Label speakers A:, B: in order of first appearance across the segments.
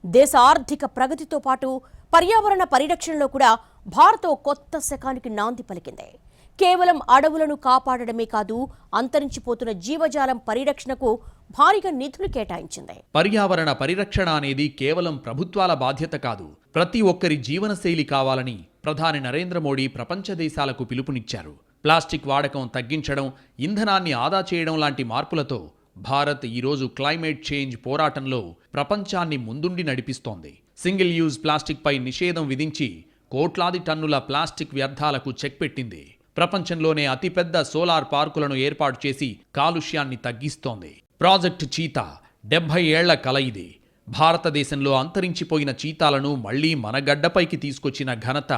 A: దేశ ఆర్థిక ప్రగతితో పాటు పర్యావరణ పరిరక్షణలో కూడా భారత్ ఓ కొత్త శకానికి నాంది పలికింది. కేవలం అడవులను కాపాడడమే కాదు, అంతరించిపోతున్న జీవజాలం పరిరక్షణకు భారీగా నిధులు కేటాయించింది.
B: పర్యావరణ పరిరక్షణ అనేది కేవలం ప్రభుత్వాల బాధ్యత కాదు, ప్రతి ఒక్కరి జీవనశైలి కావాలని ప్రధాని నరేంద్ర మోడీ ప్రపంచ దేశాలకు పిలుపునిచ్చారు. ప్లాస్టిక్ వాడకం తగ్గించడం, ఇంధనాన్ని ఆదా చేయడం లాంటి మార్పులతో భారత్ ఈరోజు క్లైమేట్ చేంజ్ పోరాటంలో ప్రపంచాన్ని ముందుండి నడిపిస్తోంది. సింగిల్ యూజ్ ప్లాస్టిక్ పై నిషేధం విధించి కోట్లాది టన్నుల ప్లాస్టిక్ వ్యర్థాలకు చెక్ పెట్టింది. ప్రపంచంలోనే అతిపెద్ద సోలార్ పార్కులను ఏర్పాటు చేసి కాలుష్యాన్ని తగ్గిస్తోంది. ప్రాజెక్ట్ చీతా 70 ఏళ్ల కల ఇది. భారతదేశంలో అంతరించిపోయిన చీతాలను మళ్లీ మన గడ్డపైకి తీసుకొచ్చిన ఘనత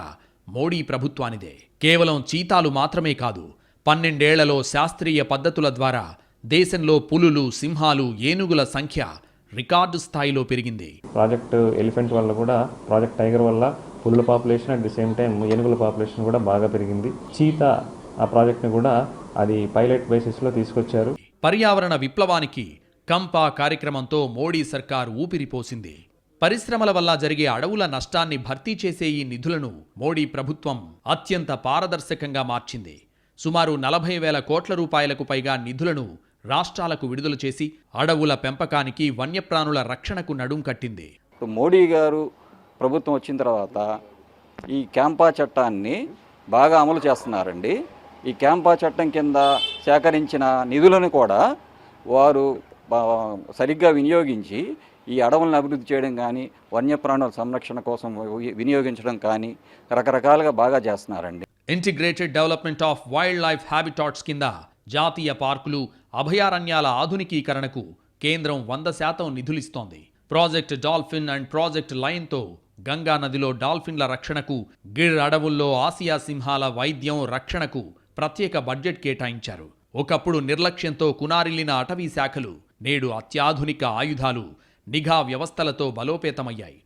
B: మోడీ ప్రభుత్వానిదే. కేవలం చీతాలు మాత్రమే కాదు, 12 ఏళ్లలో శాస్త్రీయ పద్ధతుల ద్వారా దేశంలో పులులు, సింహాలు, ఏనుగుల సంఖ్య రికార్డు స్థాయిలో పెరిగింది.
C: ప్రాజెక్ట్ ఎలిఫెంట్ వల్ల కూడా, ప్రాజెక్ట్ టైగర్ వల్ల పులుల population, at the same time ఏనుగుల పాపులేషన్ కూడా బాగా పెరిగింది. చీతా ఆ ప్రాజెక్ట్ని కూడా అది పైలట్ బేసిస్లో తీసుకొచ్చారు.
B: పర్యావరణ విప్లవానికి కంపా కార్యక్రమంతో మోడీ సర్కార్ ఊపిరిపోసింది. పరిశ్రమల వల్ల జరిగే అడవుల నష్టాన్ని భర్తీ చేసే ఈ నిధులను మోడీ ప్రభుత్వం అత్యంత పారదర్శకంగా మార్చింది. సుమారు 40,000 కోట్ల రూపాయలకు పైగా నిధులను రాష్ట్రాలకు విడుదల చేసి అడవుల పెంపకానికి, వన్యప్రాణుల రక్షణకు నడుం కట్టింది.
D: మోడీ గారు ప్రభుత్వం వచ్చిన తర్వాత ఈ క్యాంపా చట్టాన్ని బాగా అమలు చేస్తున్నారండి. ఈ క్యాంపా చట్టం కింద సేకరించిన నిధులను కూడా వారు సరిగ్గా వినియోగించి ఈ అడవులను అభివృద్ధి చేయడం కానీ, వన్యప్రాణుల సంరక్షణ కోసం వినియోగించడం కానీ రకరకాలుగా బాగా చేస్తున్నారండి.
B: Integrated development of wildlife habitats కింద జాతీయ పార్కులు, అభయారణ్యాల ఆధునికీకరణకు కేంద్రం 100% నిధులిస్తోంది. ప్రాజెక్ట్ డాల్ఫిన్ అండ్ ప్రాజెక్ట్ లయన్తో గంగా నదిలో డాల్ఫిన్ల రక్షణకు, గిర్ అడవుల్లో ఆసియా సింహాల వైద్యం, రక్షణకు ప్రత్యేక బడ్జెట్ కేటాయించారు. ఒకప్పుడు నిర్లక్ష్యంతో కునారిల్లిన అటవీ శాఖలు నేడు అత్యాధునిక ఆయుధాలు, నిఘా వ్యవస్థలతో బలోపేతమయ్యాయి.